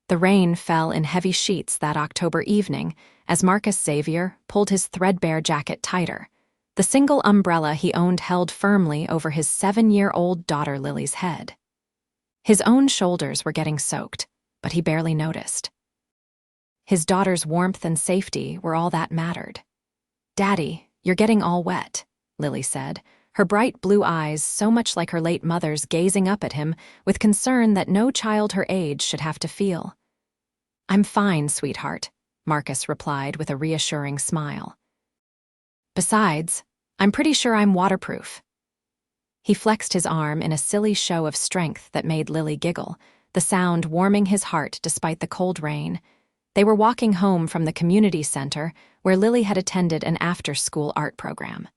The rain fell in heavy sheets that October evening as Xavier pulled his threadbare jacket tighter. The single umbrella he owned held firmly over his 7-year-old daughter Lily's head. His own shoulders were getting soaked, but he barely noticed. His daughter's warmth and safety were all that mattered. "Daddy, you're getting all wet," Lily said, her bright blue eyes so much like her late mother's gazing up at him with concern that no child her age should have to feel. "I'm fine, sweetheart," Marcus replied with a reassuring smile. "Besides, I'm pretty sure I'm waterproof." He flexed his arm in a silly show of strength that made Lily giggle, the sound warming his heart despite the cold rain. They were walking home from the community center where Lily had attended an after-school art program.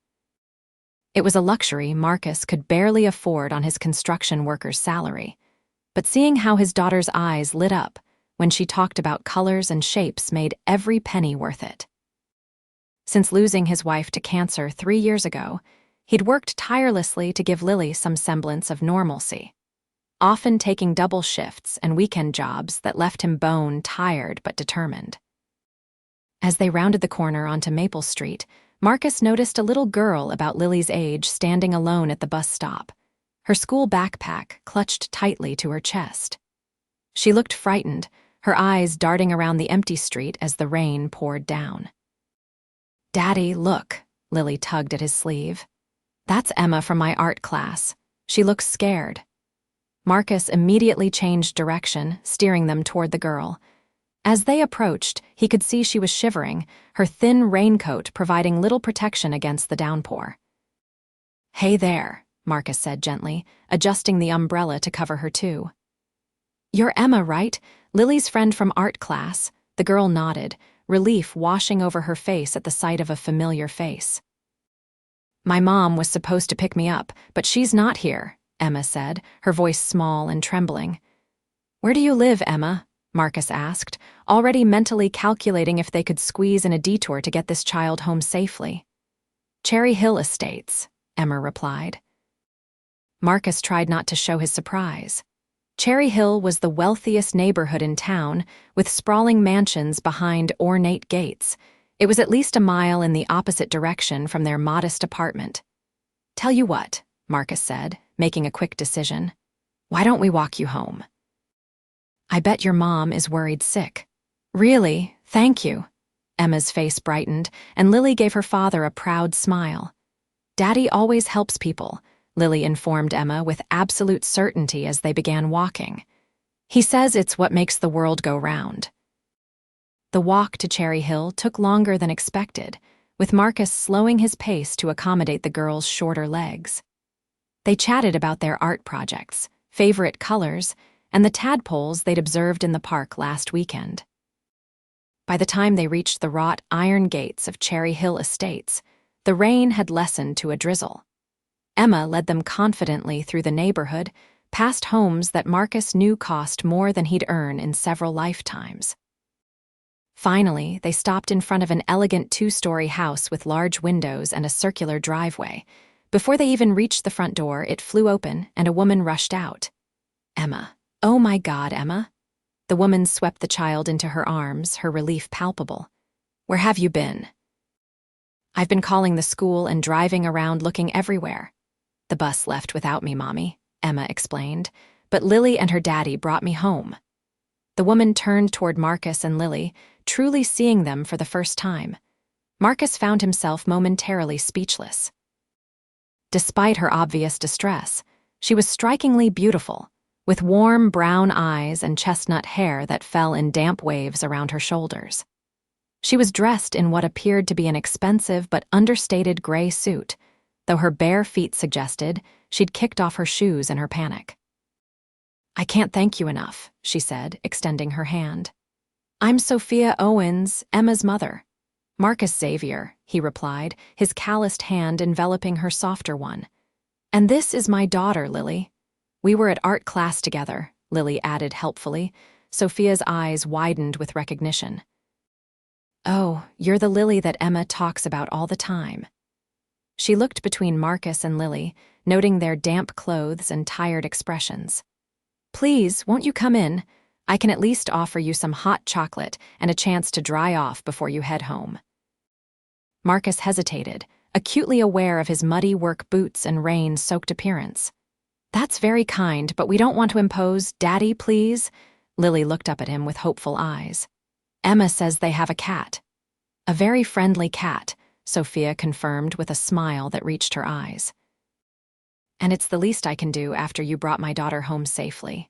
It was a luxury Marcus could barely afford on his construction worker's salary, but seeing how his daughter's eyes lit up when she talked about colors and shapes made every penny worth it. Since losing his wife to cancer 3 years ago, he'd worked tirelessly to give Lily some semblance of normalcy, often taking double shifts and weekend jobs that left him bone-tired but determined. As they rounded the corner onto Maple Street, Marcus noticed a little girl about Lily's age standing alone at the bus stop, her school backpack clutched tightly to her chest. She looked frightened, her eyes darting around the empty street as the rain poured down. "Daddy, look," Lily tugged at his sleeve. "That's Emma from my art class. She looks scared." Marcus immediately changed direction, steering them toward the girl. As they approached, he could see she was shivering, her thin raincoat providing little protection against the downpour. "Hey there," Marcus said gently, adjusting the umbrella to cover her too. "You're Emma, right? Lily's friend from art class." The girl nodded, relief washing over her face at the sight of a familiar face. "My mom was supposed to pick me up, but she's not here," Emma said, her voice small and trembling. "Where do you live, Emma?" Marcus asked, already mentally calculating if they could squeeze in a detour to get this child home safely. "Cherry Hill Estates," Emma replied. Marcus tried not to show his surprise. Cherry Hill was the wealthiest neighborhood in town, with sprawling mansions behind ornate gates. It was at least a mile in the opposite direction from their modest apartment. "Tell you what," Marcus said, making a quick decision. "Why don't we walk you home?" "I bet your mom is worried sick." "Really? Thank you." Emma's face brightened, and Lily gave her father a proud smile. "Daddy always helps people," Lily informed Emma with absolute certainty as they began walking. "He says it's what makes the world go round." The walk to Cherry Hill took longer than expected, with Marcus slowing his pace to accommodate the girls' shorter legs. They chatted about their art projects, favorite colors, and the tadpoles they'd observed in the park last weekend. By the time they reached the wrought iron gates of Cherry Hill Estates, the rain had lessened to a drizzle. Emma led them confidently through the neighborhood, past homes that Marcus knew cost more than he'd earn in several lifetimes. Finally, they stopped in front of an elegant 2-story house with large windows and a circular driveway. Before they even reached the front door, it flew open and a woman rushed out. "Emma. Oh my God, Emma." The woman swept the child into her arms, her relief palpable. "Where have you been?" "I've been calling the school and driving around looking everywhere." "The bus left without me, Mommy," Emma explained, "but Lily and her daddy brought me home." The woman turned toward Marcus and Lily, truly seeing them for the first time. Marcus found himself momentarily speechless. Despite her obvious distress, she was strikingly beautiful, with warm brown eyes and chestnut hair that fell in damp waves around her shoulders. She was dressed in what appeared to be an expensive but understated gray suit, though her bare feet suggested she'd kicked off her shoes in her panic. "I can't thank you enough," she said, extending her hand. "I'm Sophia Owens, Emma's mother." "Marcus Xavier," he replied, his calloused hand enveloping her softer one. "And this is my daughter, Lily. We were at art class together," Lily added helpfully. Sophia's eyes widened with recognition. "Oh, you're the Lily that Emma talks about all the time." She looked between Marcus and Lily, noting their damp clothes and tired expressions. "Please, won't you come in? I can at least offer you some hot chocolate and a chance to dry off before you head home." Marcus hesitated, acutely aware of his muddy work boots and rain-soaked appearance. "That's very kind, but we don't want to impose. Daddy, please." Lily looked up at him with hopeful eyes. "Emma says they have a cat." "A very friendly cat," Sophia confirmed with a smile that reached her eyes. "And it's the least I can do after you brought my daughter home safely."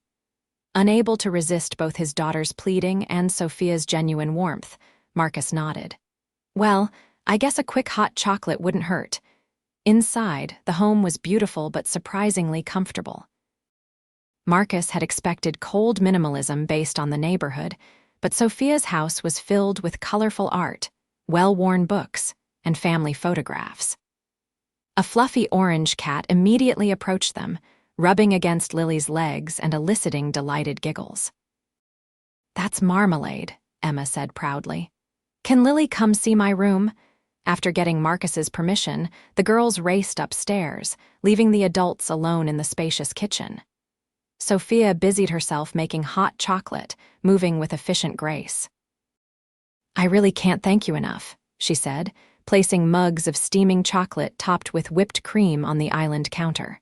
Unable to resist both his daughter's pleading and Sophia's genuine warmth, Marcus nodded. "Well, I guess a quick hot chocolate wouldn't hurt." Inside, the home was beautiful but surprisingly comfortable. Marcus had expected cold minimalism based on the neighborhood, but Sophia's house was filled with colorful art, well-worn books, and family photographs. A fluffy orange cat immediately approached them, rubbing against Lily's legs and eliciting delighted giggles. "That's Marmalade," Emma said proudly. "Can Lily come see my room?" After getting Marcus's permission, the girls raced upstairs, leaving the adults alone in the spacious kitchen. Sophia busied herself making hot chocolate, moving with efficient grace. "I really can't thank you enough," she said, placing mugs of steaming chocolate topped with whipped cream on the island counter.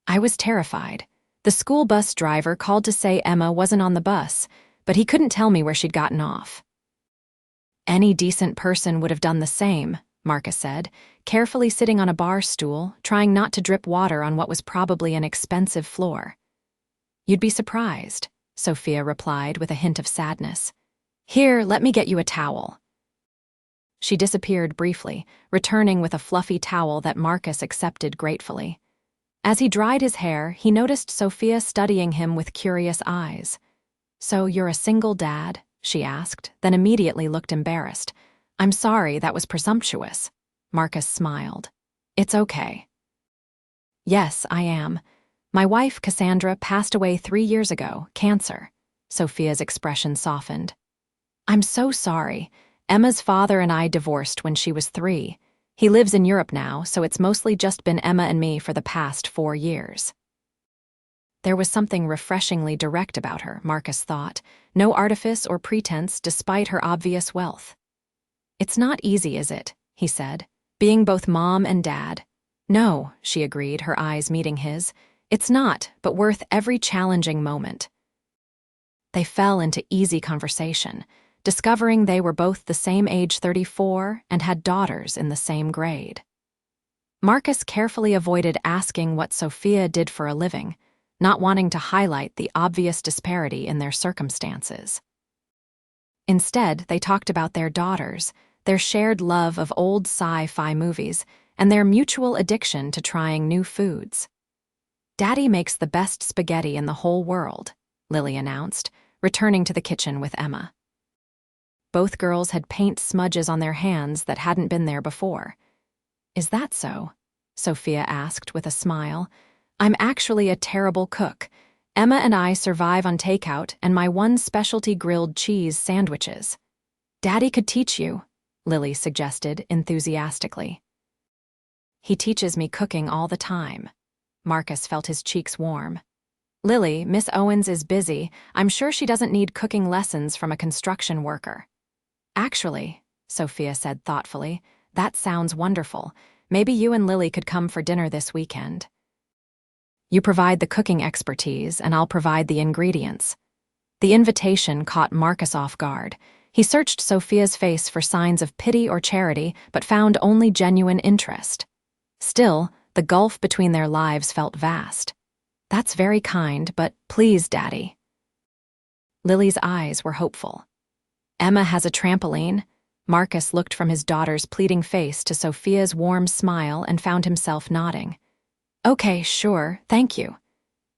"I was terrified. The school bus driver called to say Emma wasn't on the bus, but he couldn't tell me where she'd gotten off." "Any decent person would have done the same," Marcus said, carefully sitting on a bar stool, trying not to drip water on what was probably an expensive floor. "You'd be surprised," Sophia replied with a hint of sadness. "Here, let me get you a towel." She disappeared briefly, returning with a fluffy towel that Marcus accepted gratefully. As he dried his hair, he noticed Sophia studying him with curious eyes. "So you're a single dad?" she asked, then immediately looked embarrassed. "I'm sorry, that was presumptuous." Marcus smiled. "It's okay." "Yes, I am. My wife, Cassandra, passed away 3 years ago, cancer." Sophia's expression softened. "I'm so sorry. Emma's father and I divorced when she was 3. He lives in Europe now, so it's mostly just been Emma and me for the past 4 years." There was something refreshingly direct about her, Marcus thought. No artifice or pretense despite her obvious wealth. "It's not easy, is it?" he said. "Being both mom and dad." "No," she agreed, her eyes meeting his. "It's not, but worth every challenging moment." They fell into easy conversation, discovering they were both the same age 34 and had daughters in the same grade. Marcus carefully avoided asking what Sophia did for a living, not wanting to highlight the obvious disparity in their circumstances. Instead, they talked about their daughters, their shared love of old sci-fi movies, and their mutual addiction to trying new foods. "Daddy makes the best spaghetti in the whole world," Lily announced, returning to the kitchen with Emma. Both girls had paint smudges on their hands that hadn't been there before. "Is that so?" Sophia asked with a smile. "I'm actually a terrible cook. Emma and I survive on takeout and my one specialty grilled cheese sandwiches." "Daddy could teach you," Lily suggested enthusiastically. "He teaches me cooking all the time." Marcus felt his cheeks warm. "Lily, Miss Owens is busy. I'm sure she doesn't need cooking lessons from a construction worker." "Actually," Sophia said thoughtfully, "that sounds wonderful. Maybe you and Lily could come for dinner this weekend. You provide the cooking expertise, and I'll provide the ingredients." The invitation caught Marcus off guard. He searched Sophia's face for signs of pity or charity, but found only genuine interest. Still, the gulf between their lives felt vast. "That's very kind, but please, Daddy." Lily's eyes were hopeful. "Emma has a trampoline." Marcus looked from his daughter's pleading face to Sophia's warm smile and found himself nodding. "Okay, sure, thank you."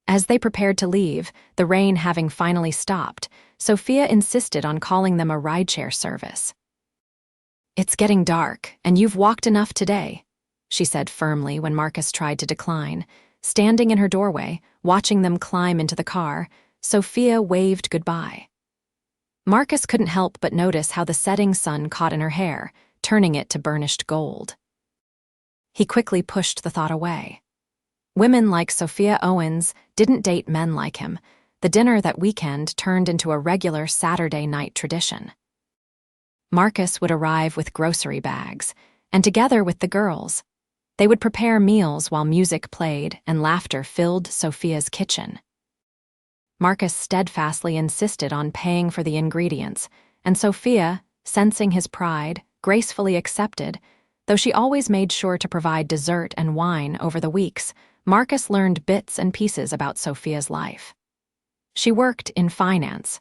As they prepared to leave, the rain having finally stopped, Sophia insisted on calling them a rideshare service. "It's getting dark, and you've walked enough today," she said firmly when Marcus tried to decline. Standing in her doorway, watching them climb into the car, Sophia waved goodbye. Marcus couldn't help but notice how the setting sun caught in her hair, turning it to burnished gold. He quickly pushed the thought away. Women like Sophia Owens didn't date men like him. The dinner that weekend turned into a regular Saturday night tradition. Marcus would arrive with grocery bags, and together with the girls, they would prepare meals while music played and laughter filled Sophia's kitchen. Marcus steadfastly insisted on paying for the ingredients, and Sophia, sensing his pride, gracefully accepted. Though she always made sure to provide dessert and wine over the weeks, Marcus learned bits and pieces about Sophia's life. She worked in finance,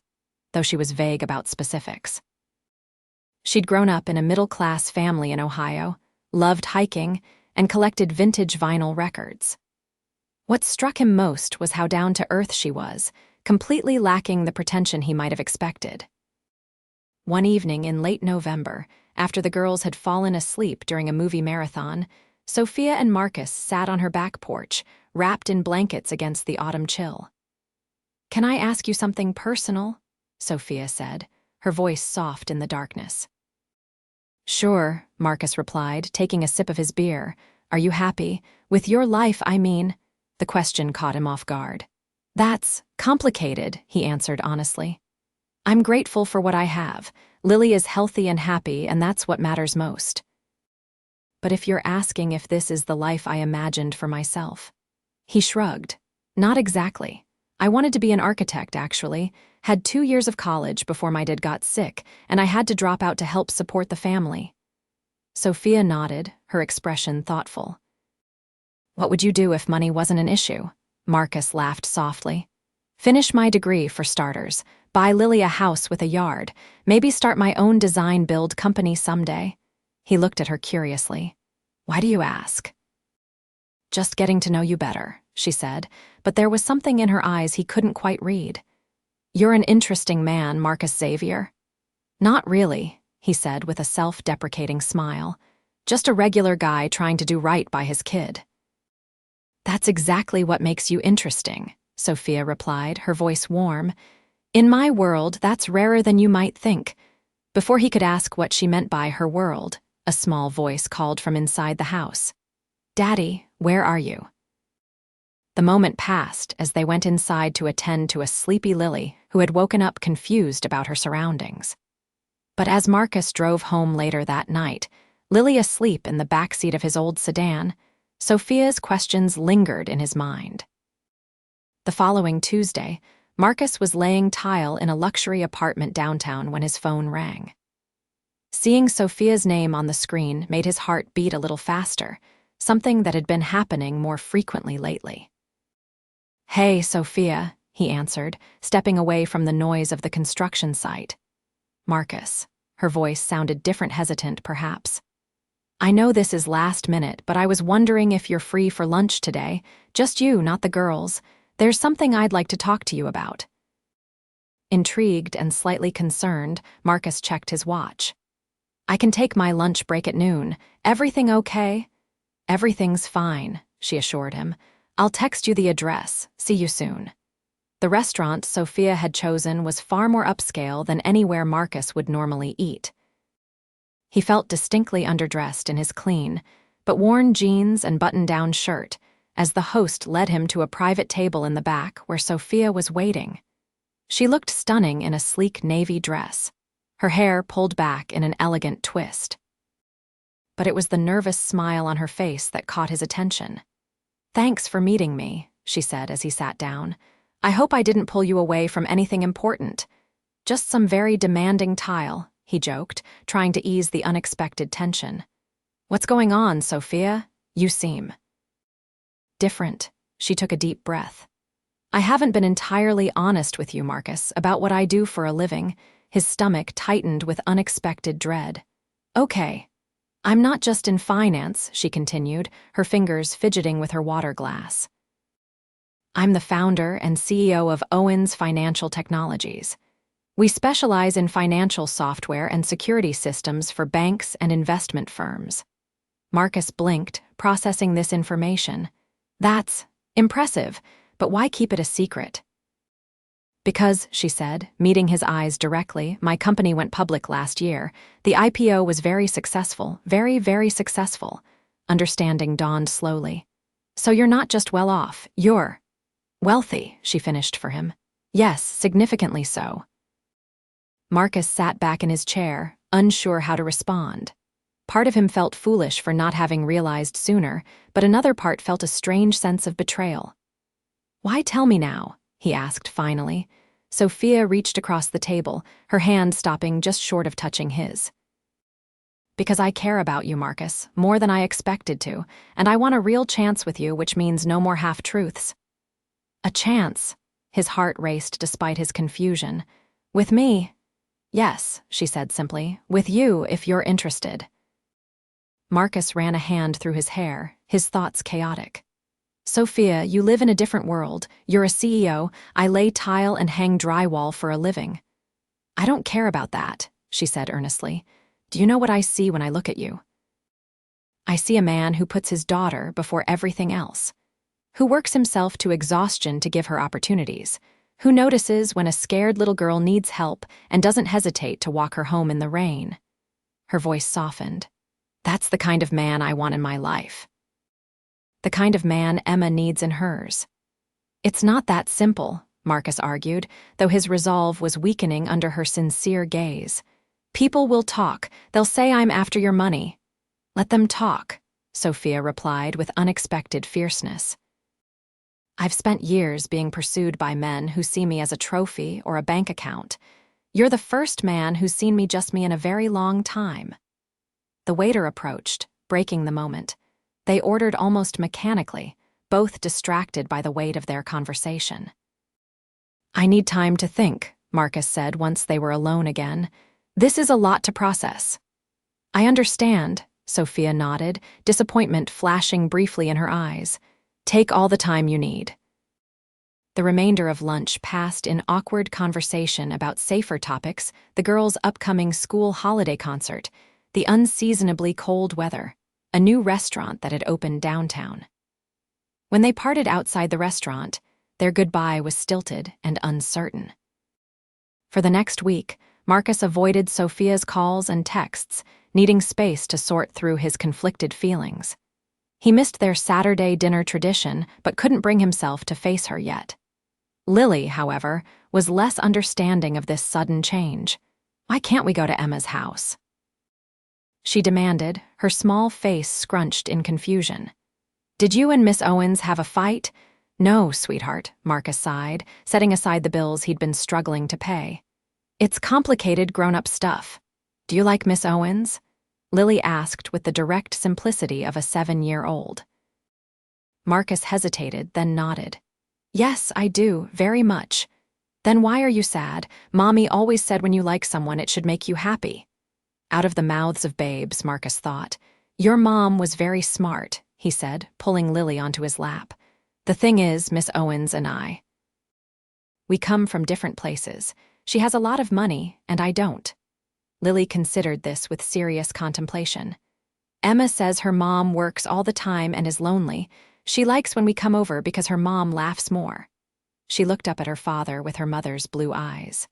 though she was vague about specifics. She'd grown up in a middle-class family in Ohio, loved hiking, and collected vintage vinyl records. What struck him most was how down-to-earth she was, completely lacking the pretension he might have expected. One evening in late November, after the girls had fallen asleep during a movie marathon, Sophia and Marcus sat on her back porch, wrapped in blankets against the autumn chill. "Can I ask you something personal?" Sophia said, her voice soft in the darkness. "Sure," Marcus replied, taking a sip of his beer. "Are you happy? With your life, I mean." The question caught him off guard. "That's complicated," he answered honestly. "I'm grateful for what I have. Lily is healthy and happy, and that's what matters most. But if you're asking if this is the life I imagined for myself." He shrugged. "Not exactly. I wanted to be an architect, actually. Had 2 years of college before my dad got sick, and I had to drop out to help support the family." Sophia nodded, her expression thoughtful. "What would you do if money wasn't an issue?" Marcus laughed softly. "Finish my degree, for starters. Buy Lily a house with a yard. Maybe start my own design-build company someday." He looked at her curiously. "Why do you ask?" "Just getting to know you better," she said, but there was something in her eyes he couldn't quite read. "You're an interesting man, Marcus Xavier." "Not really," he said with a self-deprecating smile. "Just a regular guy trying to do right by his kid." "That's exactly what makes you interesting," Sophia replied, her voice warm. "In my world, that's rarer than you might think." Before he could ask what she meant by her world, a small voice called from inside the house. "Daddy, where are you?" The moment passed as they went inside to attend to a sleepy Lily who had woken up confused about her surroundings. But as Marcus drove home later that night, Lily asleep in the backseat of his old sedan, Sophia's questions lingered in his mind. The following Tuesday, Marcus was laying tile in a luxury apartment downtown when his phone rang. Seeing Sophia's name on the screen made his heart beat a little faster, something that had been happening more frequently lately. "Hey, Sophia," he answered, stepping away from the noise of the construction site. "Marcus." Her voice sounded different, hesitant perhaps. "I know this is last minute, but I was wondering if you're free for lunch today. Just you, not the girls. There's something I'd like to talk to you about." Intrigued and slightly concerned, Marcus checked his watch. "I can take my lunch break at noon. Everything okay?" "Everything's fine," she assured him. "I'll text you the address. See you soon." The restaurant Sophia had chosen was far more upscale than anywhere Marcus would normally eat. He felt distinctly underdressed in his clean, but worn jeans and button-down shirt, as the host led him to a private table in the back where Sophia was waiting. She looked stunning in a sleek navy dress, her hair pulled back in an elegant twist. But it was the nervous smile on her face that caught his attention. "Thanks for meeting me," she said as he sat down. "I hope I didn't pull you away from anything important. Just some very demanding tile," he joked, trying to ease the unexpected tension. "What's going on, Sophia? You seem different." She took a deep breath. "I haven't been entirely honest with you, Marcus, about what I do for a living." His stomach tightened with unexpected dread. "Okay. I'm not just in finance," she continued, her fingers fidgeting with her water glass. "I'm the founder and CEO of Owens Financial Technologies. We specialize in financial software and security systems for banks and investment firms." Marcus blinked, processing this information. "That's impressive, but why keep it a secret?" "Because," she said, meeting his eyes directly, "my company went public last year. The IPO was very successful, very, very successful." Understanding dawned slowly. "So you're not just well off, you're wealthy," she finished for him. Yes, significantly so. Marcus sat back in his chair, unsure how to respond. Part of him felt foolish for not having realized sooner, but another part felt a strange sense of betrayal. "Why tell me now?" he asked finally. Sophia reached across the table, her hand stopping just short of touching his. "Because I care about you, Marcus, more than I expected to, and I want a real chance with you, which means no more half-truths." "A chance?" His heart raced despite his confusion. "With me?" "Yes," she said simply. "With you, if you're interested." Marcus ran a hand through his hair, his thoughts chaotic. "Sophia, you live in a different world. You're a CEO. I lay tile and hang drywall for a living." "I don't care about that," she said earnestly. "Do you know what I see when I look at you? I see a man who puts his daughter before everything else, who works himself to exhaustion to give her opportunities, who notices when a scared little girl needs help and doesn't hesitate to walk her home in the rain." Her voice softened. "That's the kind of man I want in my life. The kind of man Emma needs in hers." "It's not that simple," Marcus argued, though his resolve was weakening under her sincere gaze. "People will talk. They'll say I'm after your money." "Let them talk," Sophia replied with unexpected fierceness. "I've spent years being pursued by men who see me as a trophy or a bank account. You're the first man who's seen me just me in a very long time." The waiter approached, breaking the moment. They ordered almost mechanically, both distracted by the weight of their conversation. "I need time to think," Marcus said once they were alone again. "This is a lot to process." "I understand," Sophia nodded, disappointment flashing briefly in her eyes. "Take all the time you need." The remainder of lunch passed in awkward conversation about safer topics: the girls' upcoming school holiday concert, the unseasonably cold weather, a new restaurant that had opened downtown. When they parted outside the restaurant, their goodbye was stilted and uncertain. For the next week, Marcus avoided Sophia's calls and texts, needing space to sort through his conflicted feelings. He missed their Saturday dinner tradition, but couldn't bring himself to face her yet. Lily, however, was less understanding of this sudden change. "Why can't we go to Emma's house?" she demanded, her small face scrunched in confusion. "Did you and Miss Owens have a fight?" "No, sweetheart," Marcus sighed, setting aside the bills he'd been struggling to pay. "It's complicated grown-up stuff. Do you like Miss Owens?" Lily asked with the direct simplicity of a 7-year-old. Marcus hesitated, then nodded. "Yes, I do, very much." "Then why are you sad? Mommy always said when you like someone it should make you happy." Out of the mouths of babes, Marcus thought. "Your mom was very smart," he said, pulling Lily onto his lap. "The thing is, Miss Owens and we come from different places. She has a lot of money, and I don't." Lily considered this with serious contemplation. "Emma says her mom works all the time and is lonely. She likes when we come over because her mom laughs more." She looked up at her father with her mother's blue eyes.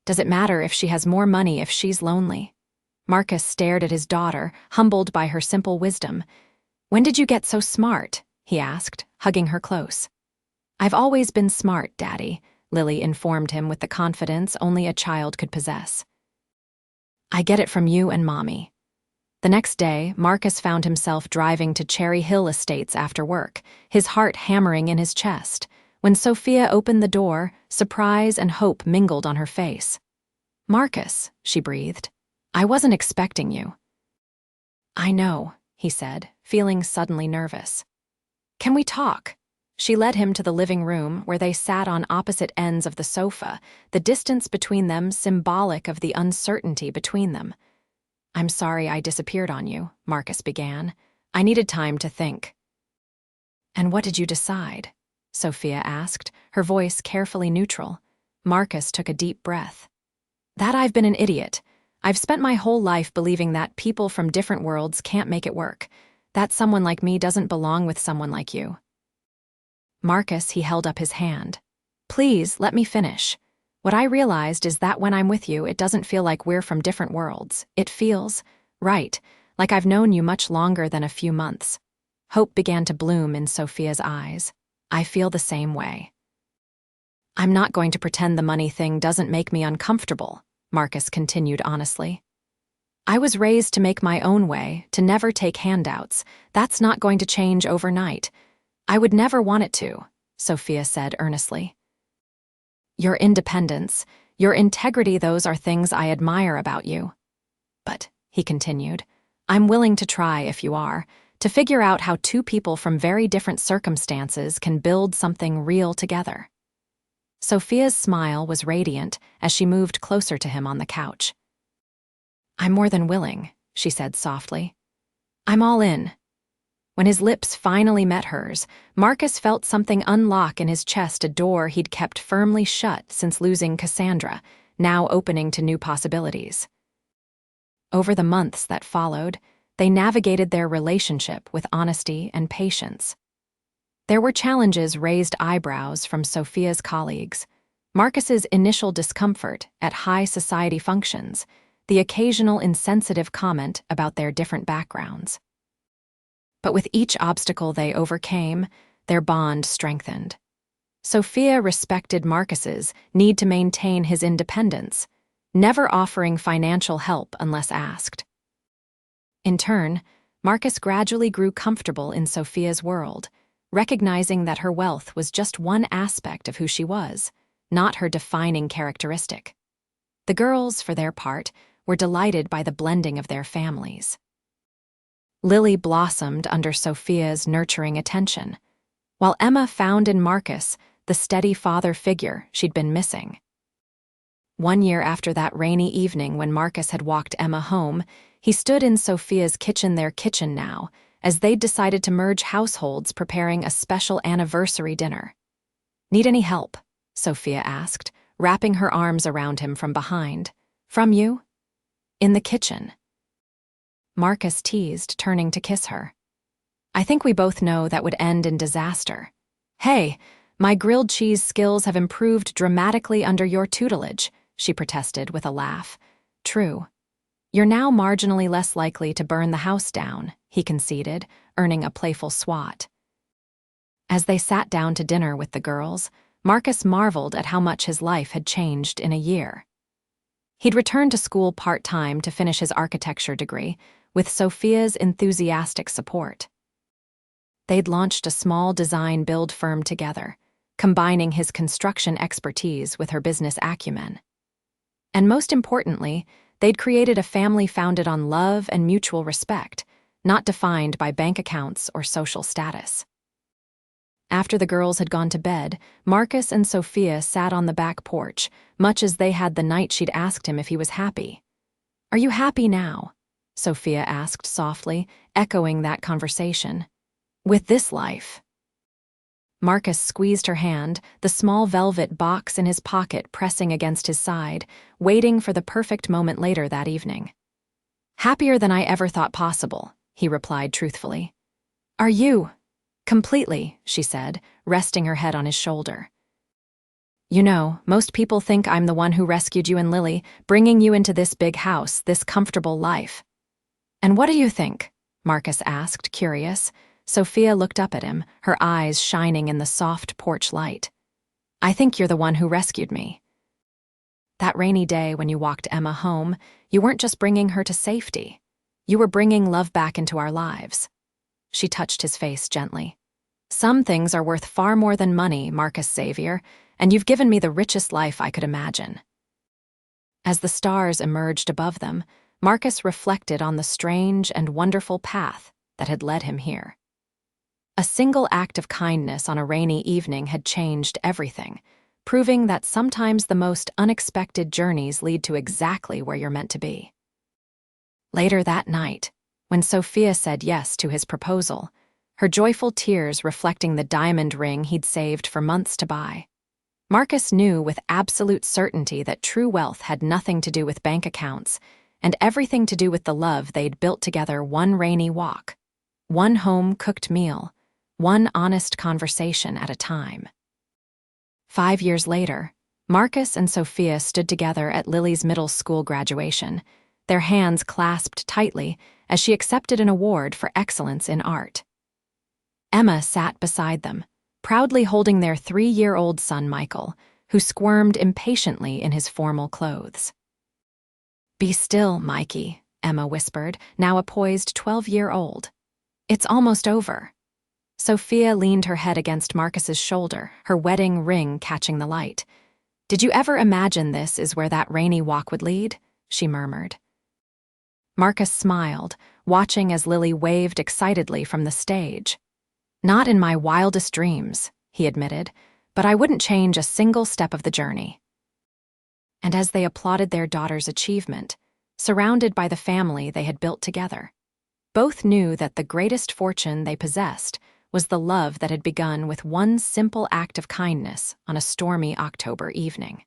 "Does it matter if she has more money if she's lonely?" Marcus stared at his daughter, humbled by her simple wisdom. "When did you get so smart?" he asked, hugging her close. "I've always been smart, Daddy," Lily informed him with the confidence only a child could possess. "I get it from you and Mommy." The next day, Marcus found himself driving to Cherry Hill Estates after work, his heart hammering in his chest. When Sophia opened the door, surprise and hope mingled on her face. "Marcus," she breathed, "I wasn't expecting you." "I know," he said, feeling suddenly nervous. "Can we talk?" She led him to the living room, where they sat on opposite ends of the sofa, the distance between them symbolic of the uncertainty between them. "I'm sorry I disappeared on you," Marcus began. "I needed time to think." "And what did you decide?" Sophia asked, her voice carefully neutral. Marcus took a deep breath. "That I've been an idiot. I've spent my whole life believing that people from different worlds can't make it work, that someone like me doesn't belong with someone like you." "Marcus," he held up his hand. "Please, let me finish. What I realized is that when I'm with you, it doesn't feel like we're from different worlds. It feels right, like I've known you much longer than a few months." Hope began to bloom in Sophia's eyes. "I feel the same way." I'm not going to pretend the money thing doesn't make me uncomfortable, Marcus continued honestly. I was raised to make my own way, to never take handouts. That's not going to change overnight. I would never want it to, Sophia said earnestly. Your independence, your integrity, those are things I admire about you. But, he continued, I'm willing to try if you are, to figure out how two people from very different circumstances can build something real together. Sophia's smile was radiant as she moved closer to him on the couch. I'm more than willing, she said softly. I'm all in. When his lips finally met hers, Marcus felt something unlock in his chest, a door he'd kept firmly shut since losing Cassandra, now opening to new possibilities. Over the months that followed, they navigated their relationship with honesty and patience. There were challenges, raised eyebrows from Sophia's colleagues, Marcus's initial discomfort at high society functions, the occasional insensitive comment about their different backgrounds. But with each obstacle they overcame, their bond strengthened. Sophia respected Marcus's need to maintain his independence, never offering financial help unless asked. In turn, Marcus gradually grew comfortable in Sophia's world, recognizing that her wealth was just one aspect of who she was, not her defining characteristic. The girls, for their part, were delighted by the blending of their families. Lily blossomed under Sophia's nurturing attention, while Emma found in Marcus the steady father figure she'd been missing. 1 year after that rainy evening when Marcus had walked Emma home, he stood in Sophia's kitchen, their kitchen now, as they'd decided to merge households, preparing a special anniversary dinner. Need any help? Sophia asked, wrapping her arms around him from behind. From you? In the kitchen. Marcus teased, turning to kiss her. I think we both know that would end in disaster. Hey, my grilled cheese skills have improved dramatically under your tutelage, she protested with a laugh. True. You're now marginally less likely to burn the house down, he conceded, earning a playful swat. As they sat down to dinner with the girls, Marcus marveled at how much his life had changed in a year. He'd returned to school part-time to finish his architecture degree, with Sophia's enthusiastic support. They'd launched a small design-build firm together, combining his construction expertise with her business acumen. And most importantly, they'd created a family founded on love and mutual respect, not defined by bank accounts or social status. After the girls had gone to bed, Marcus and Sophia sat on the back porch, much as they had the night she'd asked him if he was happy. Are you happy now? Sophia asked softly, echoing that conversation. With this life? Marcus squeezed her hand, the small velvet box in his pocket pressing against his side, waiting for the perfect moment later that evening. Happier than I ever thought possible, he replied truthfully. Are you? Completely, she said, resting her head on his shoulder. You know, most people think I'm the one who rescued you and Lily, bringing you into this big house, this comfortable life. And what do you think? Marcus asked, curious. Sophia looked up at him, her eyes shining in the soft porch light. I think you're the one who rescued me. That rainy day when you walked Emma home, you weren't just bringing her to safety. You were bringing love back into our lives. She touched his face gently. Some things are worth far more than money, Marcus Xavier, and you've given me the richest life I could imagine. As the stars emerged above them, Marcus reflected on the strange and wonderful path that had led him here. A single act of kindness on a rainy evening had changed everything, proving that sometimes the most unexpected journeys lead to exactly where you're meant to be. Later that night, when Sophia said yes to his proposal, her joyful tears reflecting the diamond ring he'd saved for months to buy, Marcus knew with absolute certainty that true wealth had nothing to do with bank accounts and everything to do with the love they'd built together, one rainy walk, one home-cooked meal, one honest conversation at a time. 5 years later, Marcus and Sophia stood together at Lily's middle school graduation, their hands clasped tightly as she accepted an award for excellence in art. Emma sat beside them, proudly holding their 3-year-old son Michael, who squirmed impatiently in his formal clothes. "Be still, Mikey," Emma whispered, now a poised 12-year-old. "It's almost over." Sophia leaned her head against Marcus's shoulder, her wedding ring catching the light. "Did you ever imagine this is where that rainy walk would lead?" she murmured. Marcus smiled, watching as Lily waved excitedly from the stage. "Not in my wildest dreams," he admitted, "but I wouldn't change a single step of the journey." And as they applauded their daughter's achievement, surrounded by the family they had built together, both knew that the greatest fortune they possessed was the love that had begun with one simple act of kindness on a stormy October evening.